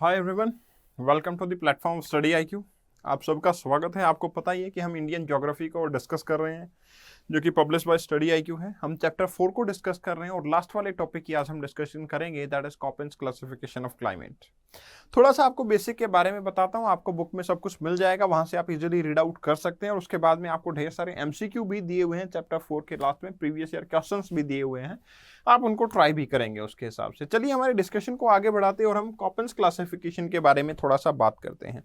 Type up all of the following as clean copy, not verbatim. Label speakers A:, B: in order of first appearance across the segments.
A: Hi everyone, welcome to the platform study IQ. आप सबका स्वागत है। आपको पता ही है कि हम इंडियन ज्योग्राफी को डिस्कस कर रहे हैं, जो कि पब्लिश बाय स्टडी आईक्यू है। हम चैप्टर 4 को डिस्कस कर रहे हैं और लास्ट वाले टॉपिक की आज हम डिस्कशन करेंगे, that is Koppen's classification of climate. थोड़ा सा आपको बेसिक के बारे में बताता हूँ। आपको बुक में सब कुछ मिल जाएगा, वहां से आप इजीली रीड आउट कर सकते हैं और उसके बाद में आपको ढेर सारे एमसीक्यू भी दिए हुए हैं चैप्टर 4 के लास्ट में, प्रीवियस ईयर क्वेश्चंस भी दिए हुए हैं, आप उनको ट्राई भी करेंगे उसके हिसाब से। चलिए हमारे डिस्कशन को आगे बढ़ाते हैं और हम कॉपेंस क्लासिफिकेशन के बारे में थोड़ा सा बात करते हैं।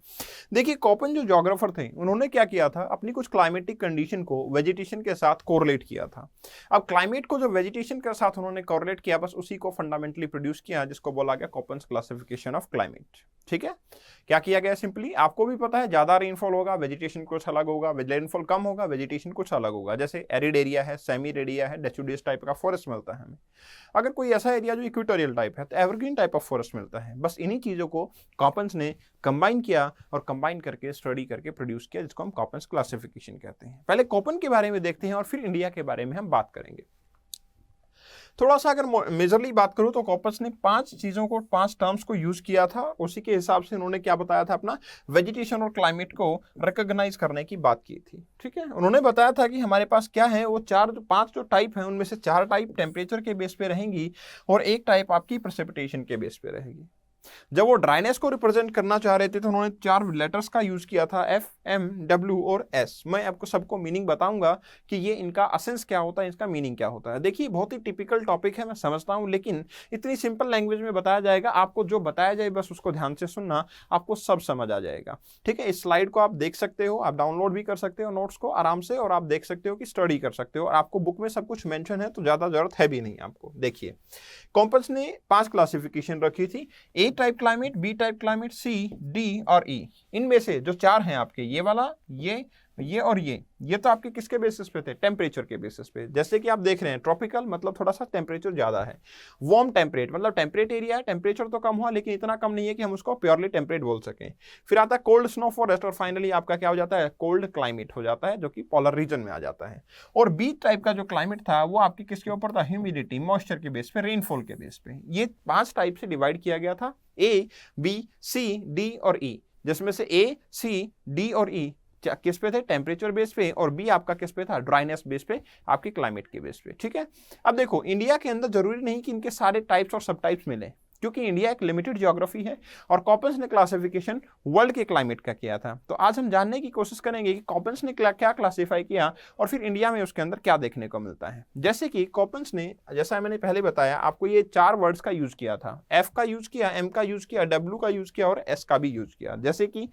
A: देखिए, कॉपेन जो ज्योग्राफर थे, उन्होंने क्या किया था, अपनी कुछ क्लाइमेटिक कंडीशन को वेजिटेशन के साथ कोरिलेट किया था। अब क्लाइमेट को जो वेजिटेशन के साथ उन्होंने कोरिलेट किया, बस उसी को फंडामेंटली प्रोड्यूस किया, जिसको बोला गया कॉपेंस क्लासिफिकेशन ऑफ क्लाइमेट। ठीक है, क्या किया गया, सिंपली आपको भी पता है, ज्यादा रेनफॉल होगा वेजिटेशन कुछ अलग होगा, रेनफॉल कम होगा वेजिटेशन कुछ अलग होगा। जैसे एरिड एरिया है, सेमी एरिया है, डेसिडुअस टाइप का फॉरेस्ट मिलता है हमें। अगर कोई ऐसा एरिया जो इक्वेटोरियल टाइप है तो एवरग्रीन टाइप ऑफ फॉरेस्ट मिलता है। बस इन्हीं चीजों को कॉपेंस ने कंबाइन किया और कंबाइन करके स्टडी करके प्रोड्यूस किया, जिसको हम कॉपेंस क्लासिफिकेशन कहते हैं। पहले कॉपेन के बारे में देखते हैं और फिर इंडिया के बारे में हम बात करेंगे। थोड़ा सा अगर मेजरली बात करूं तो कॉपेंस ने 5 चीजों को, 5 टर्म्स को यूज किया था। उसी के हिसाब से उन्होंने क्या बताया था, अपना वेजिटेशन और क्लाइमेट को रिकॉग्नाइज करने की बात की थी। ठीक है, उन्होंने बताया था कि हमारे पास क्या है, वो 5 जो टाइप है, उनमें से 4 टाइप टेम्परेचर के बेस पे रहेंगी और एक टाइप आपकी प्रेसिपिटेशन के बेस पे रहेगी। जब वो ड्राइनेस को रिप्रेजेंट करना चाह रहे थे तो उन्होंने 4 लेटर्स का यूज किया था, एफ, एम, डब्ल्यू और एस। मैं आपको सबको मीनिंग बताऊंगा कि ये इनका असेंस क्या होता है, इसका मीनिंग क्या होता है। देखिए, बहुत ही टिपिकल टॉपिक है, मैं समझता हूं, लेकिन इतनी सिंपल लैंग्वेज में बताया जाएगा। आपको जो बताया जाए बस उसको ध्यान से सुनना, आपको सब समझ आ जाएगा। ठीक है, इस स्लाइड को आप देख सकते हो, आप डाउनलोड भी कर सकते हो नोट्स को आराम से, और आप देख सकते हो कि स्टडी कर सकते हो। और आपको बुक में सब कुछ मेंशन है, तो ज्यादा जरूरत है भी नहीं आपको। देखिए, कॉम्पस ने 5 क्लासिफिकेशन रखी थी, A type climate, B type climate, C, D और ई। इनमें से जो 4 हैं आपके, ये वाला, ये और ये तो आपके किसके बेसिस पे थे, टेम्परेचर के बेसिस पे। जैसे कि आप देख रहे हैं, ट्रॉपिकल मतलब थोड़ा सा टेम्परेचर ज्यादा है, वार्म टेम्परेट मतलब टेम्परेट एरिया है, टेम्परेचर तो कम हुआ लेकिन इतना कम नहीं है कि हम उसको प्योरली टेम्परेट बोल सकें। फिर आता है कोल्ड स्नो फॉरेस्ट, और फाइनली आपका क्या हो जाता है, कोल्ड क्लाइमेट हो जाता है, जो कि पोलर रीजन में आ जाता है। और बी टाइप का जो क्लाइमेट था वो आपके किसके ऊपर था, ह्यूमिडिटी, मॉइस्चर के बेस पे, रेनफॉल के बेस पे। ये 5 टाइप से डिवाइड किया गया था, ए, बी, सी, डी और ई, जिसमें से ए, सी, डी और ई किस पे थे, टेम्परेचर बेस पे, और बी आपका किस पे था, ड्राइनेस बेस पे, आपके क्लाइमेट के बेस पे। ठीक है, अब देखो, इंडिया के अंदर जरूरी नहीं कि इनके सारे टाइप्स और सब टाइप्स मिले, क्योंकि इंडिया एक लिमिटेड ज्योग्राफी है और कॉपेंस ने क्लासिफिकेशन वर्ल्ड के क्लाइमेट का किया था। तो आज हम जानने की कोशिश करेंगे कि कॉपेंस ने क्या क्लासिफाई किया और फिर इंडिया में उसके अंदर क्या देखने को मिलता है। जैसे कि कॉपेंस ने, जैसा मैंने पहले बताया आपको, ये 4 वर्ड्स का यूज किया था, एफ का यूज किया, एम का यूज किया, डब्ल्यू का यूज किया और एस का भी यूज किया। जैसे कि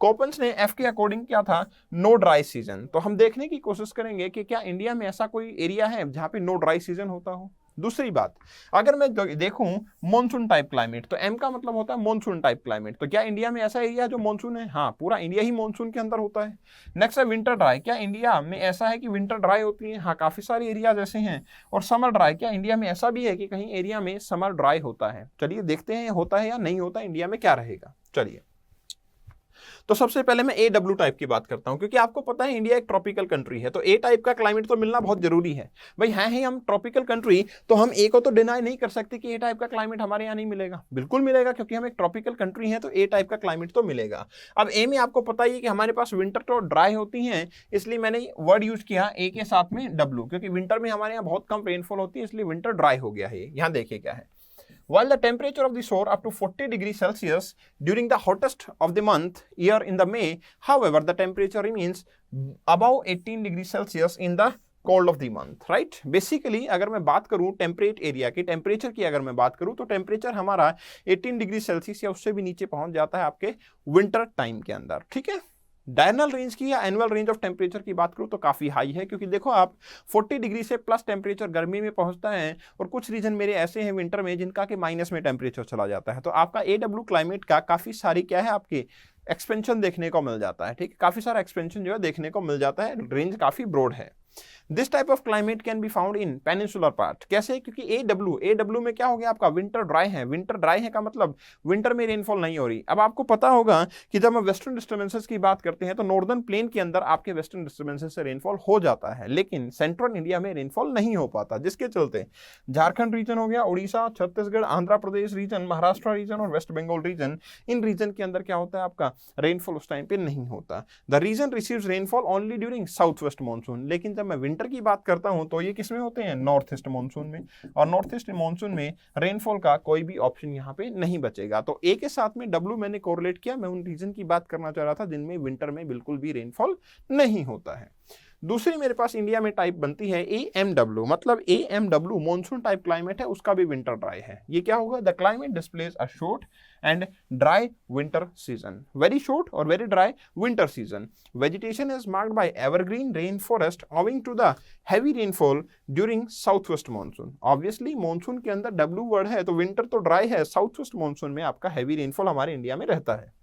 A: कॉपेंस ने एफ के अकॉर्डिंग क्या था, नो ड्राई सीजन। तो हम देखने की कोशिश करेंगे कि क्या इंडिया में ऐसा कोई एरिया है जहां पे नो ड्राई सीजन होता हो। दूसरी बात, अगर मैं देखूं मॉनसून टाइप क्लाइमेट, तो एम का मतलब होता है मॉनसून टाइप क्लाइमेट। तो क्या इंडिया में ऐसा एरिया जो मॉनसून है, हाँ, पूरा इंडिया ही मॉनसून के अंदर होता है। नेक्स्ट है विंटर ड्राई, क्या इंडिया में ऐसा है कि विंटर ड्राई होती है, हाँ, काफी सारे एरियाज ऐसे हैं। और समर ड्राई, क्या इंडिया में ऐसा भी है कि कहीं एरिया में समर ड्राई होता है। चलिए देखते हैं होता है या नहीं होता, इंडिया में क्या रहेगा। चलिए, तो सबसे पहले मैं ए डब्ल्यू टाइप की बात करता हूं, क्योंकि आपको पता है इंडिया एक ट्रॉपिकल कंट्री है, तो ए टाइप का क्लाइमेट तो मिलना बहुत जरूरी है। भाई हैं ही हम ट्रॉपिकल कंट्री, तो हम ए को तो डिनाई नहीं कर सकते कि ए टाइप का क्लाइमेट हमारे यहाँ नहीं मिलेगा। बिल्कुल मिलेगा, क्योंकि हम एक ट्रॉपिकल कंट्री है, तो ए टाइप का क्लाइमेट तो मिलेगा। अब ए में आपको पता ही है कि हमारे पास विंटर तो ड्राई होती है, इसलिए मैंने वर्ड यूज किया ए के साथ में डब्ल्यू, क्योंकि विंटर में हमारे यहाँ बहुत कम रेनफॉल होती है, इसलिए विंटर ड्राई हो गया है। यहाँ देखिए क्या है, while the temperature of the shore up to 40 degrees Celsius during the hottest of the month year in the May, however the temperature remains above 18 degrees Celsius in the cold of the month, right. Basically अगर मैं बात करूं temperate area की, temperature की अगर मैं बात करूं, तो टेम्परेचर हमारा 18 डिग्री सेल्सियस या उससे भी नीचे पहुंच जाता है आपके विंटर टाइम के अंदर। ठीक है, डायरनल रेंज की या एनुअल रेंज ऑफ टेम्परेचर की बात करूं तो काफी हाई है, क्योंकि देखो आप 40 डिग्री से प्लस टेम्परेचर गर्मी में पहुंचता है, और कुछ रीजन मेरे ऐसे हैं विंटर में जिनका कि माइनस में टेम्परेचर चला जाता है। तो आपका ए डब्ल्यू क्लाइमेट का काफी सारी क्या है, आपके एक्सपेंशन देखने को मिल जाता है। ठीक है, काफी सारा एक्सपेंशन जो है देखने को मिल जाता है, रेंज काफी ब्रॉड है। This type of climate can be found in peninsular part. कैसे? क्योंकि एडब्ल्यू में क्या हो गया आपका, विंटर ड्राई है। विंटर ड्राई है का मतलब विंटर में रेनफॉल नहीं हो रही। अब आपको पता होगा कि जब हम वेस्टर्न डिस्टर्बेंसेस की बात करते हैं तो नॉर्दर्न प्लेन के अंदर आपके वेस्टर्न डिस्टर्बेंसेस से रेनफॉल हो जाता है, लेकिन सेंट्रल इंडिया में रेनफॉल नहीं हो पाता, जिसके चलते झारखंड रीजन हो गया, उड़ीसा, छत्तीसगढ़, आंध्र प्रदेश रीजन, महाराष्ट्र रीजन और वेस्ट बंगाल रीजन, इन रीजन के अंदर क्या होता है आपका, रेनफॉल उस टाइम पे नहीं होता। The region receives rainfall only during south west monsoon. लेकिन जब मैं विंटर की बात करता हूं तो ये किसमें होते हैं, नॉर्थ ईस्ट मानसून में, और नॉर्थ ईस्ट मानसून में रेनफॉल का कोई भी ऑप्शन यहाँ पे नहीं बचेगा। तो ए के साथ में डब्ल्यू मैंने कोरिलेट किया, मैं उन रीजन की बात करना चाह रहा था जिनमें विंटर में बिल्कुल भी रेनफॉल नहीं होता है। दूसरी मेरे पास इंडिया में टाइप बनती है AMW, मतलब AMW मॉनसून टाइप क्लाइमेट है, उसका भी विंटर ड्राई है। ये क्या होगा, the climate displays a short and dry winter season, very short और very dry winter season. Vegetation is marked by evergreen rain forest owing to the heavy rainfall during south west monsoon. Obviously monsoon के अंदर W word है तो winter तो dry है, south west monsoon में आपका heavy rainfall हमारे India में रहता है।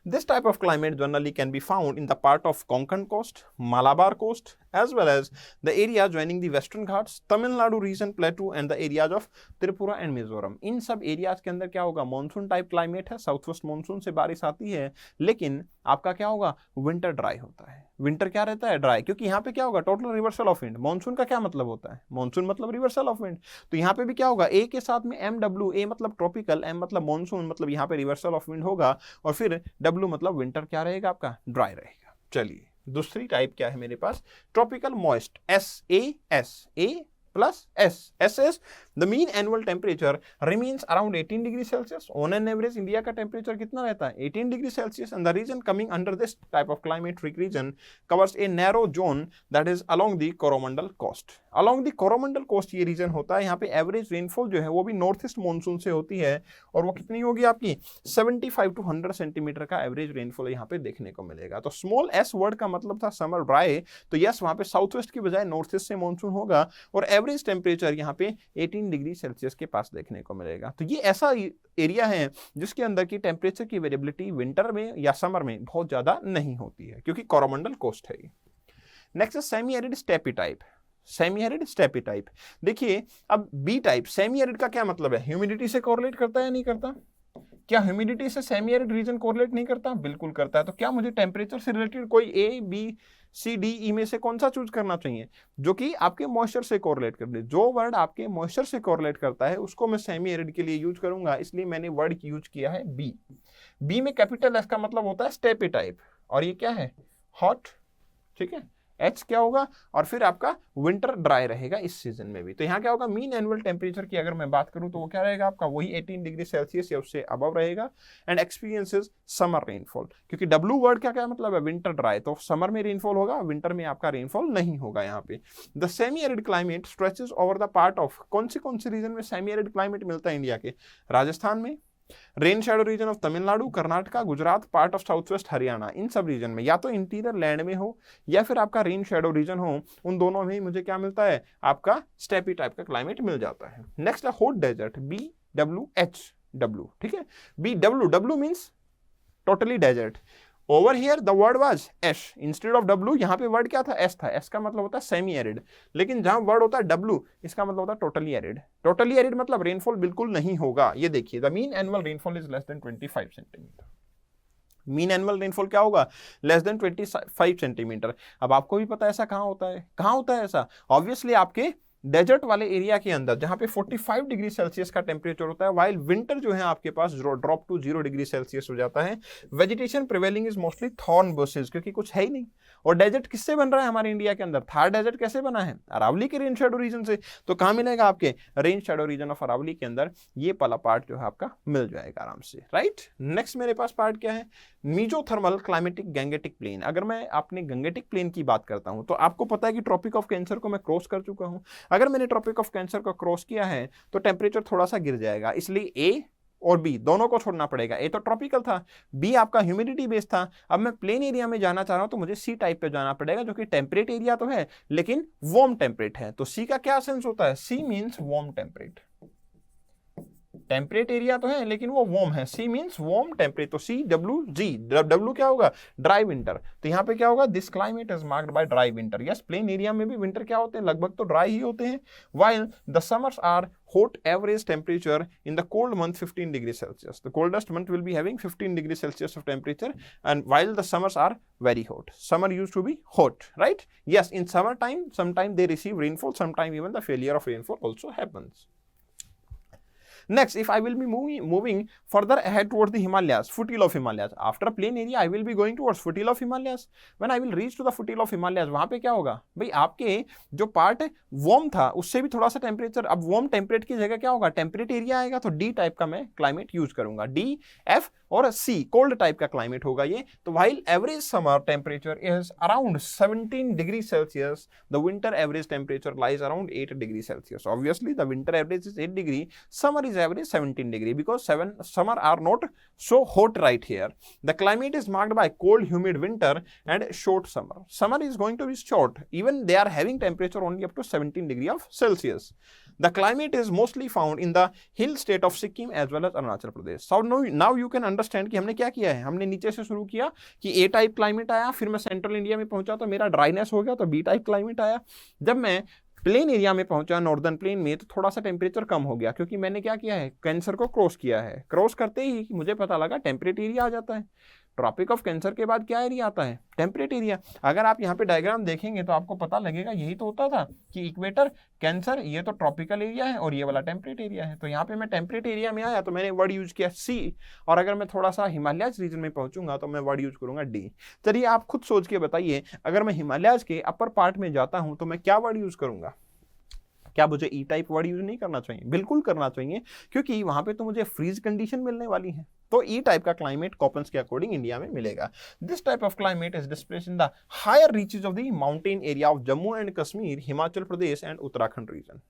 A: This type of climate generally can be found in the part of Konkan coast, Malabar coast, as well as the area joining the Western Ghats, Tamil Nadu region, Plateau and the areas of Tripura and Mizoram। इन सब areas के अंदर क्या होगा, monsoon type climate है, south west monsoon से बारिश आती है, लेकिन आपका क्या होगा, विंटर ड्राई होता है। विंटर क्या रहता है, ड्राई, क्योंकि यहाँ पे क्या होगा, total reversal of wind. Monsoon का क्या मतलब होता है, मॉनसून मतलब रिवर्सल ऑफ विंड, तो यहाँ पे भी क्या होगा, ए के साथ में MW, ए मतलब ट्रॉपिकल, एम मतलब मॉनसून, मतलब यहाँ पे रिवर्सल ऑफ विंड होगा, और फिर डब्ल्यू मतलब विंटर क्या रहेगा आपका, ड्राई रहेगा। चलिए दूसरी टाइप क्या है मेरे पास, tropical moist, SAS, S the mean annual temperature remains around 18 degree Celsius। on an average India का टेम्परेचर कितना रहता है, 18 degree Celsius, and the region coming under this type of climatic region covers a narrow zone that is along the Coromandel coast। along the Coromandel coast ये reason होता है, यहाँ पे average rainfall जो है वो भी नॉर्थ ईस्ट मानसून से होती है, और वो कितनी होगी आपकी, 75 to 100 सेंटीमीटर का एवरेज रेनफॉल यहाँ पे देखने को मिलेगा। तो स्मॉल एस वर्ड का मतलब था समर ड्राई, तो यस वहाँ पे साउथ वेस्ट की बजाय नॉर्थ ईस्ट से मानसून होगा, और एवरेज टेम्परेचर यहाँ पे 18 डिग्री सेल्सियस के पास देखने को मिलेगा। तो ये ऐसा एरिया है जिसके अंदर की टेम्परेचर की वेरिएबिलिटी विंटर में या समर में बहुत ज्यादा नहीं होती है, क्योंकि कोरोमंडल कोस्ट है। नेक्स्ट है semi arid steppe type. Semi arid steppe type, देखिए अब बी टाइप, सेमी एरिड का क्या मतलब है, ह्यूमिडिटी से कोरिलेट करता है या नहीं करता, क्या ह्यूमिडिटी से सेमी एरिड रीजन कोरिलेट नहीं करता, बिल्कुल करता है। तो क्या मुझे टेम्परेचर से रिलेटेड कोई ABCDE में से कौन सा चूज करना चाहिए, जो कि आपके मॉइस्चर से कोरिलेट कर दे। जो वर्ड आपके मॉइस्चर से कोरिलेट करता है उसको मैं सेमी एरिड के लिए यूज करूंगा, इसलिए मैंने वर्ड यूज किया है बी में कैपिटल S का मतलब होता है स्टेपी टाइप, और ये क्या है, हॉट, ठीक है, H क्या होगा, और फिर आपका विंटर ड्राई रहेगा इस सीजन में भी। तो यहाँ क्या होगा, मीन एनुअल टेम्परेचर की अगर मैं बात करूं तो वो क्या रहेगा आपका, वही 18 डिग्री सेल्सियस या उससे अबव रहेगा, एंड एक्सपीरियंसेस समर रेनफॉल, क्योंकि डब्ल्यू वर्ड का क्या मतलब है, विंटर ड्राई, तो समर में रेनफॉल होगा, विंटर में आपका रेनफॉल नहीं होगा यहाँ पे। The semi arid climate stretches over the part of, कौन से रीजन में सेमी एरिड क्लाइमेट मिलता है इंडिया के, राजस्थान में, rain shadow region of Tamil Nadu, Karnataka, Gujarat, part of south west Haryana, इन सब रीजन में या तो इंटीरियर लैंड में हो या फिर आपका रेन शैडो रीजन हो, उन दोनों में मुझे क्या मिलता है, आपका स्टेपी टाइप का क्लाइमेट मिल जाता है। नेक्स्ट है हॉट डेजर्ट, BWHW, ठीक है, BWW means totally desert. Over here the word was H instead of W, यहाँ पे वर्ड क्या था, एस था, एस का मतलब होता है सेमी एरिड, लेकिन जहां वर्ड होता है डब्ल्यू इसका मतलब होता है टोटली एरिड। टोटली एरिड मतलब रेनफॉल बिल्कुल नहीं होगा। ये देखिए, the mean annual rainfall is less than 25 centimetre. Mean annual rainfall क्या होगा, लेस देन 25 सेंटीमीटर। अब आपको भी पता है ऐसा कहाँ होता है, कहाँ होता है ऐसा, ऑब्वियसली आपके डेजर्ट वाले एरिया के अंदर जहां पे 45 डिग्री सेल्सियस का टेम्परेचर होता है, वाइल विंटर जो है आपके पास ड्रॉप टू 0 डिग्री सेल्सियस हो जाता है। Vegetation prevailing is mostly thorn bushes, क्योंकि कुछ है ही नहीं। और डेजर्ट किससे बन रहा है हमारे इंडिया के अंदर, थार डेजर्ट कैसे बना है, अरावली के रेन शैडो रीजन से। तो कहाँ मिलेगा आपके, rain shadow region of Aravalli के अंदर ये वाला पार्ट जो है आपका मिल जाएगा आराम से, राइट। नेक्स्ट मेरे पास पार्ट क्या है, मीजोथर्मल क्लाइमेटिक गैंगेटिक प्लेन। अगर मैं अपने गैंगेटिक प्लेन की बात करता हूं तो आपको पता है कि ट्रॉपिक ऑफ कैंसर को मैं क्रॉस कर चुका हूं। अगर मैंने ट्रॉपिक ऑफ कैंसर को क्रॉस किया है तो टेम्परेचर थोड़ा सा गिर जाएगा, इसलिए ए और बी दोनों को छोड़ना पड़ेगा। ए तो ट्रॉपिकल था, बी आपका ह्यूमिडिटी बेस्ड था। अब मैं प्लेन एरिया में जाना चाह रहा हूं तो मुझे सी टाइप पे जाना पड़ेगा, जो कि टेम्परेट एरिया तो है लेकिन वार्म टेम्परेट है। तो सी का क्या सेंस होता है, C means warm temperate. Temperate area तो है लेकिन वो वार्म है, सी मीन्स वार्म टेम्परेट, तो सी डब्ल्यू जी, डब्ल्यू क्या होगा, ड्राई विंटर, तो यहाँ पे क्या होगा, this climate is marked by dry winter. Yes, plain area में भी विंटर क्या होते हैं, लगभग तो ड्राई ही होते हैं, while the summers are hot, average temperature in the cold month 15 degrees Celsius. The coldest month will be having 15 degrees Celsius of temperature, and while the summers are very hot. Summer used to be hot, right? Yes, in summertime, sometime they receive rainfall, sometime even the failure of rainfall also happens. Next, if I will be moving further ahead towards the Himalayas, foothill of Himalayas. After plain area, I will be going towards foothill of Himalayas. When I will reach to the foothill of Himalayas, वहां पे क्या होगा भाई, आपके जो part warm था उससे भी थोड़ा सा टेम्परेचर, अब वार्म टेम्परेट की जगह क्या होगा, टेम्परेट एरिया आएगा, तो डी टाइप का मैं क्लाइमेट यूज करूंगा, डी एफ और सी, कोल्ड टाइप का क्लाइमेट होगा ये। तो while average summer temperature is around 17 degree Celsius, the winter average temperature lies around 8 degree Celsius. Obviously the winter average is 8 degree, summer is average 17 degree, because summer are not so hot right here. The climate is marked by cold humid winter and short summer. Summer is going to be short, even they are having temperature only up to 17 degree of Celsius. The climate is mostly found in the hill state of Sikkim as well as Arunachal Pradesh. So now you can understand कि हमने क्या किया है, हमने नीचे से शुरू किया कि A टाइप क्लाइमेट आया, फिर मैं सेंट्रल इंडिया में पहुंचा तो मेरा ड्राइनेस हो गया, तो B टाइप क्लाइमेट आया। जब मैं प्लेन एरिया में पहुंचा, नॉर्दर्न प्लेन में, तो थोड़ा सा टेम्परेचर कम हो गया, क्योंकि मैंने क्या किया है, कैंसर को क्रॉस किया है। क्रॉस करते ही मुझे पता लगा टेम्परेट एरिया आ जाता है। ट्रॉपिक ऑफ कैंसर के बाद क्या एरिया आता है, टेम्परेट एरिया। अगर आप यहाँ पे डायग्राम देखेंगे तो आपको पता लगेगा यही तो होता था कि इक्वेटर, कैंसर, ये तो ट्रॉपिकल एरिया है और ये वाला टेम्परेट एरिया है। तो यहाँ पे मैं टेम्परेट एरिया में आया तो मैंने वर्ड यूज किया सी, और अगर मैं थोड़ा सा हिमालयाज रीजन में पहुंचूंगा तो मैं वर्ड यूज करूंगा डी। चलिए आप खुद सोच के बताइए, अगर मैं हिमालयाज के अपर पार्ट में जाता हूं तो मैं क्या वर्ड यूज करूंगा? क्या मुझे ई टाइप वर्ड यूज नहीं करना चाहिए? बिल्कुल करना चाहिए, क्योंकि वहां पे तो मुझे फ्रीज कंडीशन मिलने वाली है। तो ई टाइप का क्लाइमेट कॉपन्स के अकॉर्डिंग इंडिया में मिलेगा। This type of climate is displaced in the higher reaches of the mountain area of Jammu and Kashmir, Himachal Pradesh and Uttarakhand region.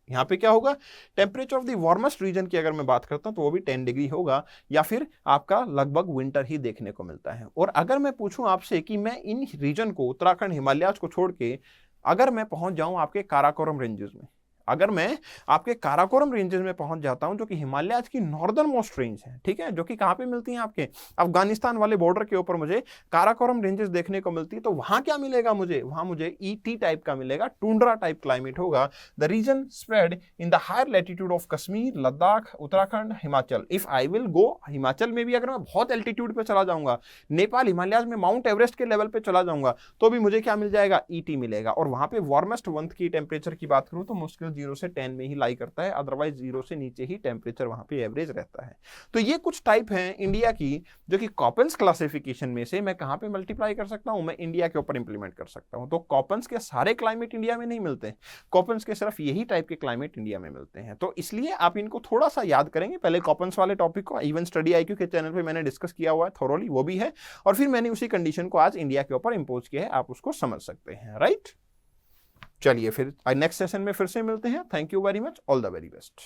A: यहाँ पे क्या होगा, temperature of the warmest region की अगर मैं बात करता हूँ तो वो भी 10 डिग्री होगा, या फिर आपका लगभग विंटर ही देखने को मिलता है। और अगर मैं पूछूं आपसे कि मैं इन रीजन को, उत्तराखंड, हिमालयाज को छोड़ के अगर मैं पहुंच जाऊं आपके काराकोरम रेंजेस में, अगर मैं आपके काराकोरम रेंजेस में पहुंच जाता हूं, जो कि हिमालयाज की नॉर्दर्न मोस्ट रेंज है, ठीक है, जो कि कहां पे मिलती हैं, आपके अफगानिस्तान वाले बॉर्डर के ऊपर मुझे काराकोरम रेंजेस देखने को मिलती है, तो वहां क्या मिलेगा मुझे, वहां मुझे ईटी टाइप का मिलेगा, टुंड्रा टाइप क्लाइमेट होगा। The region spread in the higher latitude of Kashmir, Ladakh, Uttarakhand, Himachal. If I will go, Himachal में भी अगर मैं बहुत एल्टीट्यूड पे चला जाऊंगा, नेपाल, हिमालयाज में माउंट एवरेस्ट के लेवल पे चला जाऊंगा, तो भी मुझे क्या मिल जाएगा, ईटी मिलेगा। और वहां पे वार्मेस्ट मंथ की टेम्परेचर की बात करूं तो मुश्किल 0 से 10 में ही लाई करता है, अदरवाइज 0 से नीचे ही टेम्परेचर वहां पे एवरेज रहता है। तो ये कुछ टाइप हैं इंडिया की, जो कि कॉपन्स क्लासिफिकेशन में से मैं कहां पे मल्टीप्लाई कर सकता हूं, मैं इंडिया के ऊपर इंप्लीमेंट कर सकता हूं। तो कॉपन्स के सारे क्लाइमेट इंडिया में नहीं मिलते, कॉपन्स के सिर्फ यही टाइप के क्लाइमेट इंडिया में मिलते हैं। तो इसलिए आप इनको थोड़ा सा याद करेंगे। पहले कॉपन्स वाले टॉपिक को इवन स्टडी आईक्यू के चैनल पे मैंने डिस्कस किया हुआ है थोरोली, वो भी है, और फिर मैंने उसी कंडीशन को आज इंडिया के ऊपर इंपोज किया है, आप उसको समझ सकते हैं, राइट। चलिए फिर नेक्स्ट सेशन में फिर से मिलते हैं। Thank you very much, all the very best.